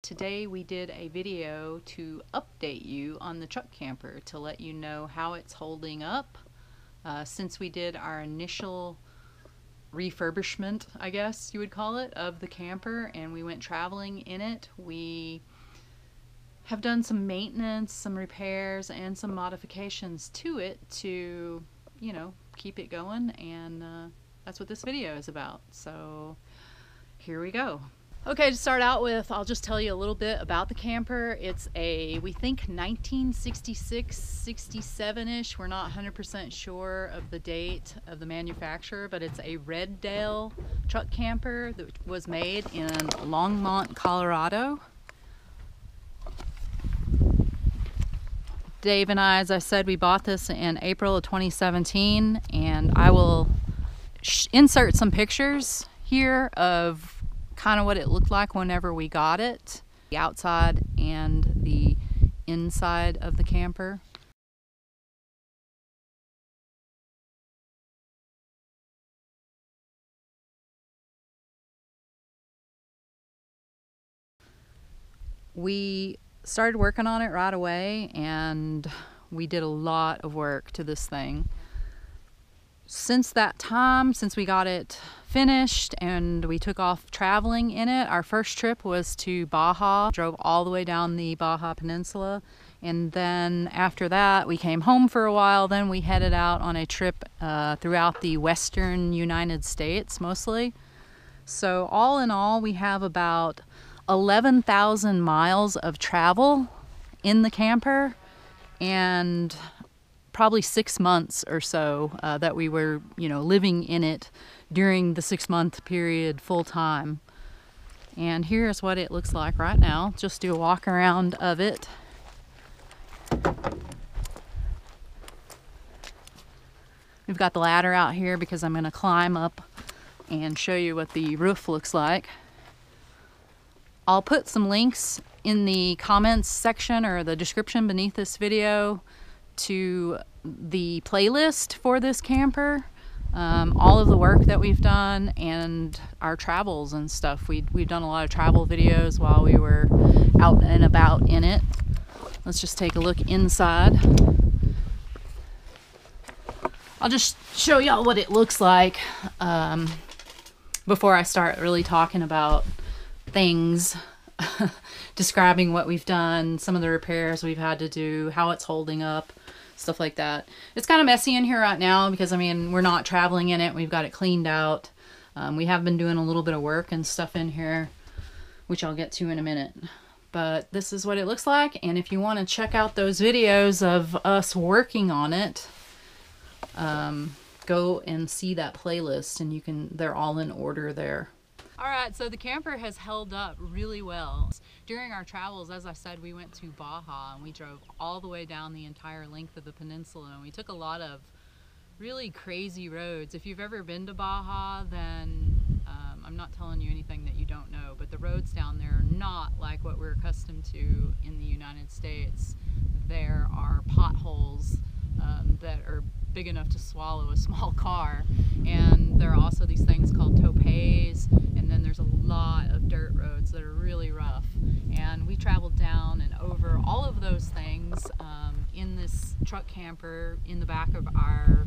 Today we did a video to update you on the truck camper to let you know how it's holding up. Since we did our initial refurbishment, I guess you would call it, of the camper and we went traveling in it, we have done some maintenance, some repairs, and some modifications to it to, you know, keep it going, and that's what this video is about. So here we go. Okay, to start out with, I'll just tell you a little bit about the camper. It's a, we think 1966, 67-ish. We're not 100% sure of the date of the manufacturer, but it's a Remodel truck camper that was made in Longmont, Colorado. Dave and I, as I said, we bought this in April of 2017, and I will insert some pictures here of kind of what it looked like whenever we got it, the outside and the inside of the camper. We started working on it right away, and we did a lot of work to this thing. Since that time, since we got it finished and we took off traveling in it, our first trip was to Baja. Drove all the way down the Baja Peninsula, and then after that we came home for a while. Then we headed out on a trip throughout the western United States mostly. So all in all, we have about 11,000 miles of travel in the camper, and probably 6 months or so that we were, you know, living in it during the 6-month period full time. And here's what it looks like right now. Just do a walk around of it. We've got the ladder out here because I'm going to climb up and show you what the roof looks like. I'll put some links in the comments section or the description beneath this video to the playlist for this camper, all of the work that we've done and our travels and stuff. We've done a lot of travel videos while we were out and about in it. Let's just take a look inside. I'll just show y'all what it looks like before I start really talking about things. Describing what we've done, some of the repairs we've had to do, how it's holding up, stuff like that. It's kind of messy in here right now because, I mean, we're not traveling in it. We've got it cleaned out. We have been doing a little bit of work and stuff in here, which I'll get to in a minute. But this is what it looks like, and if you want to check out those videos of us working on it, go and see that playlist, and you can, they're all in order there. Alright, so the camper has held up really well. During our travels, as I said, we went to Baja and we drove all the way down the entire length of the peninsula, and we took a lot of really crazy roads. If you've ever been to Baja, then I'm not telling you anything that you don't know, but the roads down there are not like what we're accustomed to in the United States. There are potholes that are big enough to swallow a small car, and there are also these things called topes, and then there's a lot of dirt roads that are really rough, and we traveled down and over all of those things in this truck camper in the back of our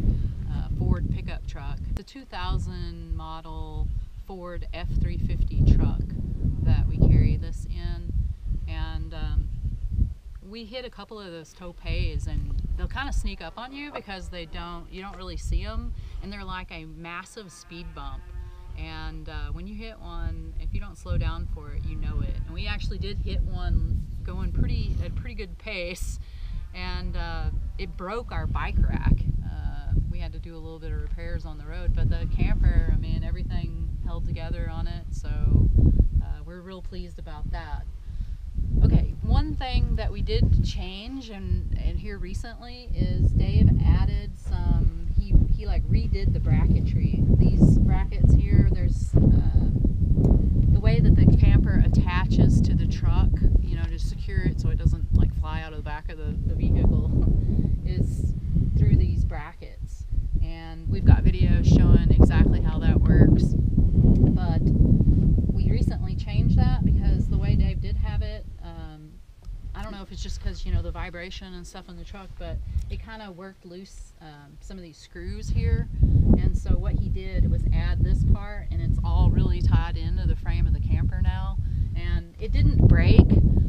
Ford pickup truck. The 2000 model Ford F350 truck that we carry this in, and we hit a couple of those topes, and they'll kind of sneak up on you because you don't really see them, and they're like a massive speed bump. And when you hit one, if you don't slow down for it, you know it. And we actually did hit one going at a pretty good pace, and it broke our bike rack. We had to do a little bit of repairs on the road, but the camper, I mean, everything held together on it, so we're real pleased about that. Okay, one thing that we did change and here recently is Dave added some, he like redid the bracketry. These brackets here, there's the way that the camper attaches to the truck, you know, to secure it so it doesn't like fly out of the back of the vehicle is through these brackets. And we've got videos showing exactly how that works. But we recently changed that because the way Dave did have it, I don't know if it's just because, you know, the vibration and stuff in the truck, but it kind of worked loose some of these screws here. And so what he did was add this part, and it's all really tied into the frame of the camper now. And it didn't break,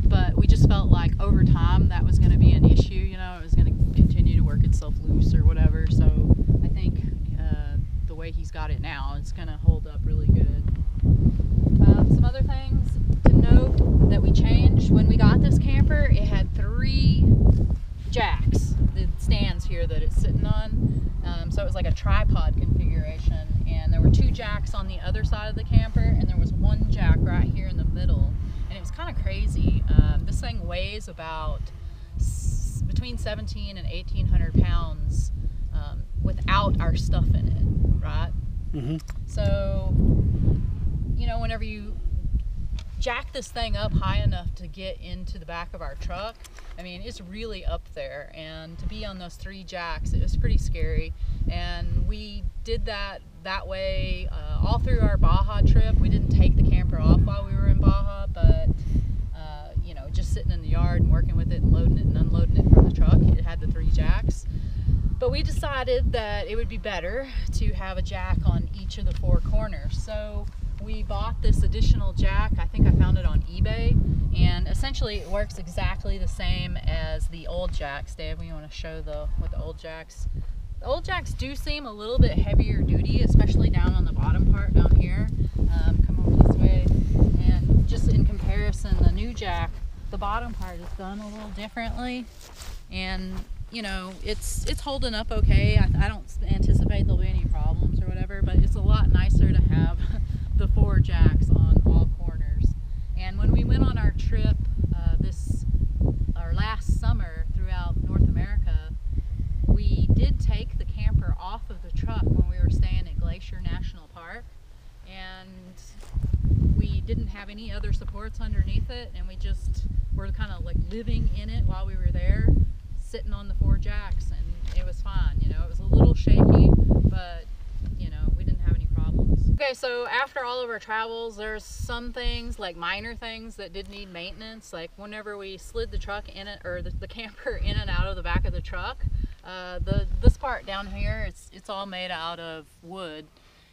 but we just felt like over time that was going to be an issue, you know, it was going to continue to work itself loose or whatever. So I think the way he's got it now, it's going to hold up really good. Some other things to note that we changed when we got this camper: it had 3 jacks, the stands here that it's sitting on. So it was like a tripod configuration, and there were 2 jacks on the other side of the camper, and there was 1 jack right here in the middle. And it was kind of crazy. This thing weighs about between 17 and 1,800 pounds without our stuff in it, right? Mm-hmm. So, you know, whenever you jack this thing up high enough to get into the back of our truck, I mean, it's really up there, and to be on those 3 jacks, it was pretty scary. And we did that way all through our Baja trip. We didn't take the camper off while we were in Baja, but you know, just sitting in the yard and working with it and loading it and unloading it from the truck, it had the 3 jacks. But we decided that it would be better to have a jack on each of the 4 corners. So we bought this additional jack. I think I found it on eBay, and essentially it works exactly the same as the old jacks. Dave, we want to show what the old jacks. The old jacks do seem a little bit heavier duty, especially down on the bottom part down here. Come over this way, and just in comparison, the new jack, the bottom part is done a little differently, and you know, it's holding up okay. I don't anticipate there'll be any problems or whatever, but it's a lot nicer to have the 4 jacks on all corners. And when we went on our trip last summer throughout North America, we did take the camper off of the truck when we were staying at Glacier National Park, and we didn't have any other supports underneath it, and we just were kind of like living in it while we were there, sitting on the 4 jacks, and it was fine. You know, it was a little shaky, but you know, we didn't have any problems. Okay, so after all of our travels, there's some things, like minor things, that did need maintenance. Like whenever we slid the truck in it, or the camper in and out of the back of the truck, this part down here, it's all made out of wood,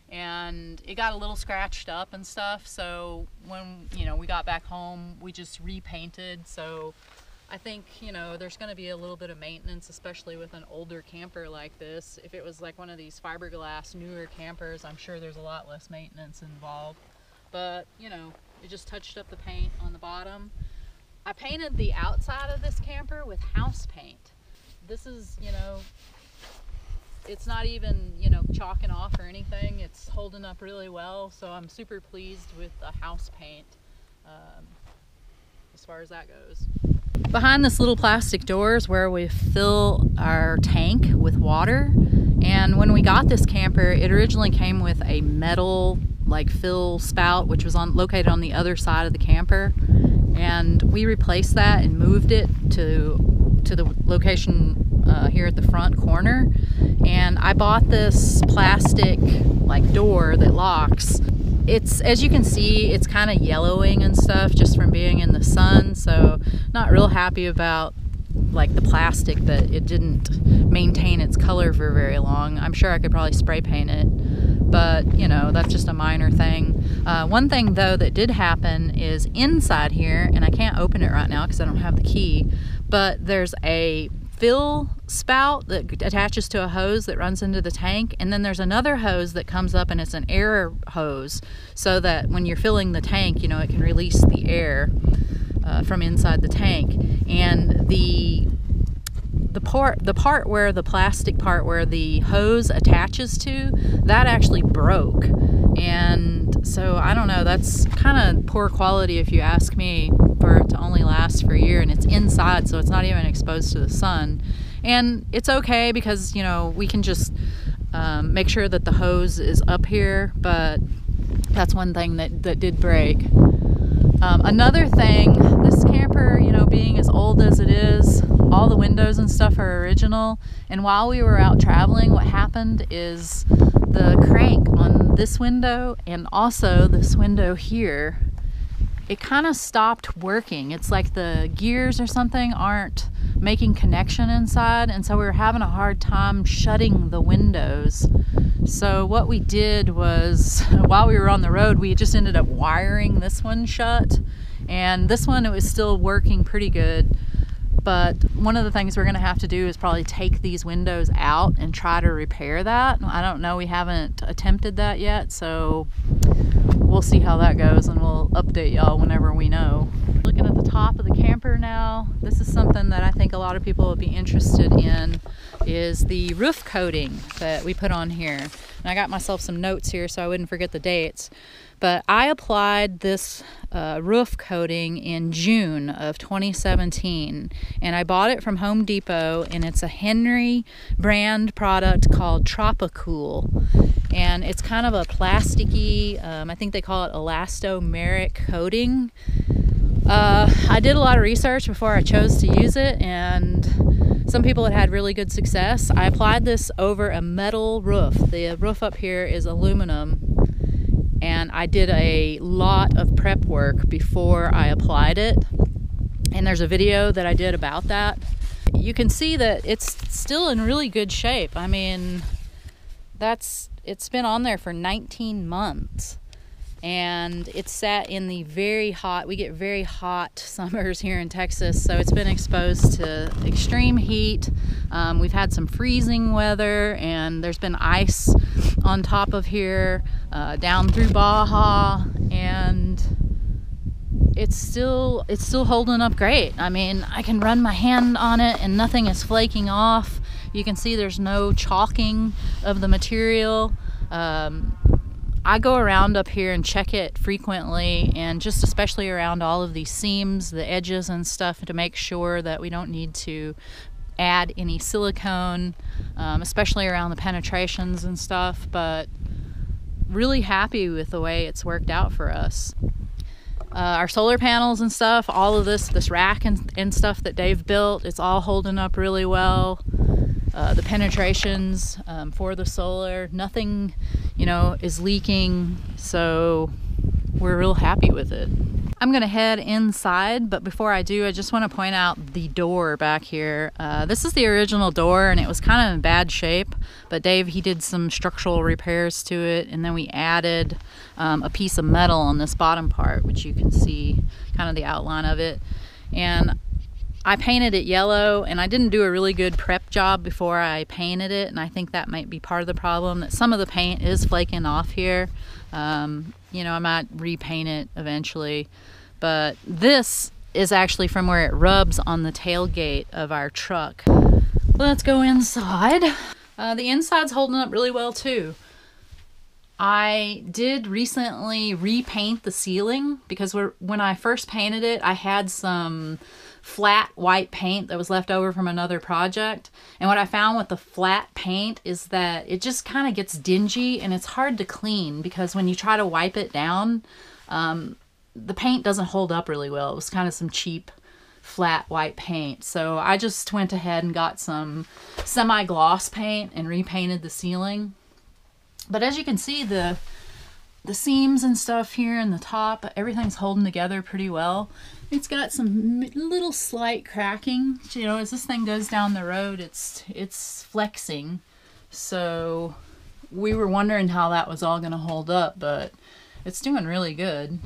and it got a little scratched up and stuff. So when, you know, we got back home, we just repainted. So I think, you know, there's going to be a little bit of maintenance, especially with an older camper like this. If it was like one of these fiberglass newer campers, I'm sure there's a lot less maintenance involved. But, you know, it just touched up the paint on the bottom. I painted the outside of this camper with house paint. This is, you know, it's not even, you know, chalking off or anything. It's holding up really well, so I'm super pleased with the house paint as far as that goes. Behind this little plastic door is where we fill our tank with water. And when we got this camper, it originally came with a metal like fill spout, which was located on the other side of the camper. And we replaced that and moved it to the location here at the front corner. And I bought this plastic like door that locks. It's, as you can see, it's kind of yellowing and stuff just from being in the sun, so not real happy about like the plastic, that it didn't maintain its color for very long. I'm sure I could probably spray paint it, but you know, that's just a minor thing. One thing though that did happen is inside here, and I can't open it right now because I don't have the key, but there's a fill spout that attaches to a hose that runs into the tank, and then there's another hose that comes up, and it's an air hose, so that when you're filling the tank, you know, it can release the air from inside the tank. And the part where the plastic part where the hose attaches to, that actually broke. And so I don't know, that's kind of poor quality if you ask me, for it to only last for a year, and it's inside, so it's not even exposed to the sun. And it's okay because, you know, we can just make sure that the hose is up here, but that's one thing that did break. Another thing, this camper, you know, being as old as it is, all the windows and stuff are original, and while we were out traveling, what happened is the crank on this window and also this window here it kind of stopped working. It's like the gears or something aren't making connection inside, and so we were having a hard time shutting the windows. So what we did was, while we were on the road, we just ended up wiring this one shut, and this one, it was still working pretty good. But one of the things we're going to have to do is probably take these windows out and try to repair that. I don't know, we haven't attempted that yet, so we'll see how that goes, and we'll update y'all whenever we know. Looking at the top of the camper now, this is something that I think a lot of people would be interested in, is the roof coating that we put on here. And I got myself some notes here so I wouldn't forget the dates. But I applied this roof coating in June of 2017, and I bought it from Home Depot, and it's a Henry brand product called Tropicool, and it's kind of a plasticky, I think they call it elastomeric coating. I did a lot of research before I chose to use it, and some people had really good success. I applied this over a metal roof. The roof up here is aluminum, and I did a lot of prep work before I applied it, and there's a video that I did about that. You can see that it's still in really good shape. I mean, it's been on there for 19 months, and it's sat in the very hot, we get very hot summers here in Texas, so it's been exposed to extreme heat. We've had some freezing weather, and there's been ice on top of here, down through Baja, and it's still holding up great. I mean, I can run my hand on it and nothing is flaking off. You can see there's no chalking of the material. I go around up here and check it frequently, and just especially around all of these seams, the edges and stuff, to make sure that we don't need to add any silicone, especially around the penetrations and stuff. But really happy with the way it's worked out for us. Our solar panels and stuff, all of this rack and stuff that Dave built, it's all holding up really well. The penetrations for the solar, nothing, you know, is leaking, so we're real happy with it. I'm gonna head inside, but before I do, I just want to point out the door back here. This is the original door, and it was kind of in bad shape, but Dave, he did some structural repairs to it, and then we added a piece of metal on this bottom part, which you can see kind of the outline of it. And I painted it yellow, and I didn't do a really good prep job before I painted it, and I think that might be part of the problem, that some of the paint is flaking off here. You know, I might repaint it eventually, but this is actually from where it rubs on the tailgate of our truck. Let's go inside. The inside's holding up really well too. I did recently repaint the ceiling because when I first painted it, I had some flat white paint that was left over from another project. And what I found with the flat paint is that it just kind of gets dingy, and it's hard to clean because when you try to wipe it down, the paint doesn't hold up really well. It was kind of some cheap flat white paint. So I just went ahead and got some semi-gloss paint and repainted the ceiling. But as you can see, the seams and stuff here in the top, everything's holding together pretty well. It's got some little slight cracking. You know, as this thing goes down the road, it's flexing. So we were wondering how that was all gonna hold up, but it's doing really good.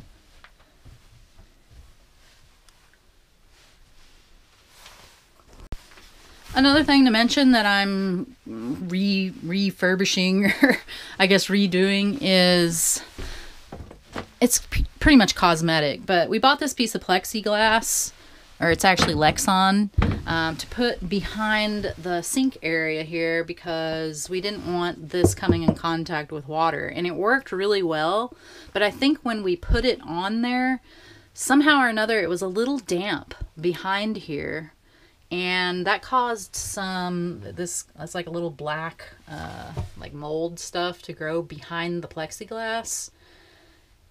Another thing to mention that I'm refurbishing, or I guess redoing, is it's pretty much cosmetic, but we bought this piece of plexiglass, or it's actually Lexan, to put behind the sink area here because we didn't want this coming in contact with water, and it worked really well. But I think when we put it on there, somehow or another it was a little damp behind here, and that caused that's like a little black like mold stuff to grow behind the plexiglass.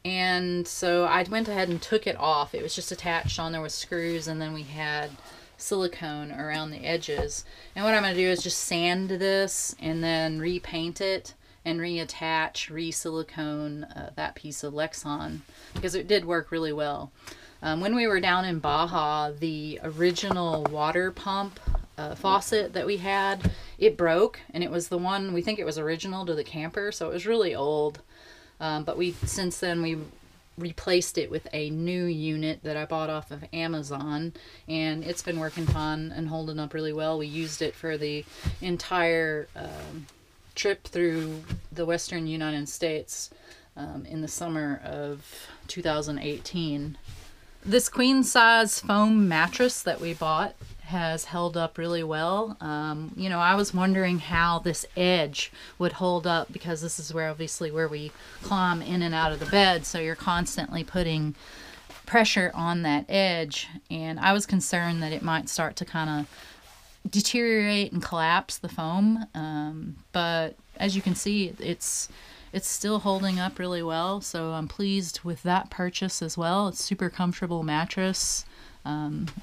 And so I went ahead and took it off. It was just attached on there with screws, and then we had silicone around the edges. And what I'm going to do is just sand this and then repaint it and reattach, re-silicone that piece of Lexan, because it did work really well. When we were down in Baja, the original water pump faucet that we had, it broke, and it was the one, we think it was original to the camper, so it was really old. But since then we replaced it with a new unit that I bought off of Amazon, and it's been working fine and holding up really well. We used it for the entire trip through the western United States in the summer of 2018. This queen size foam mattress that we bought has held up really well. You know, I was wondering how this edge would hold up, because this is where obviously where we climb in and out of the bed, so you're constantly putting pressure on that edge, and I was concerned that it might start to kind of deteriorate and collapse the foam, but as you can see, it's still holding up really well, so I'm pleased with that purchase as well. It's a super comfortable mattress.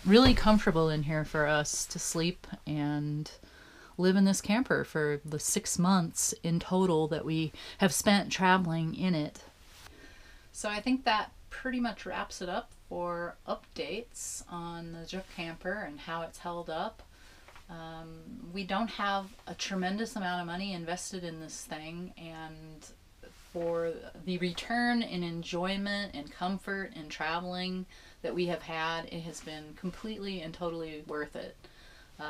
Really comfortable in here for us to sleep and live in this camper for the 6 months in total that we have spent traveling in it. So I think that pretty much wraps it up for updates on the Jeep camper and how it's held up. We don't have a tremendous amount of money invested in this thing, and for the return and enjoyment and comfort and traveling that we have had, it has been completely and totally worth it.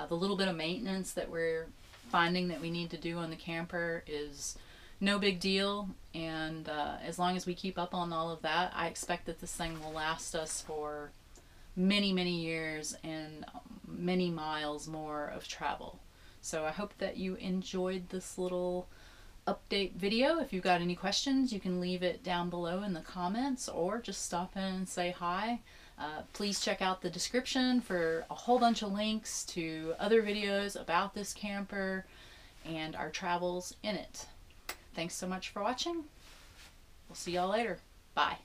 The little bit of maintenance that we're finding that we need to do on the camper is no big deal, and as long as we keep up on all of that, I expect that this thing will last us for many, many years and many miles more of travel. So I hope that you enjoyed this little update video. If you've got any questions, you can leave it down below in the comments, or just stop in and say hi. Please check out the description for a whole bunch of links to other videos about this camper and our travels in it. Thanks so much for watching. We'll see y'all later. Bye.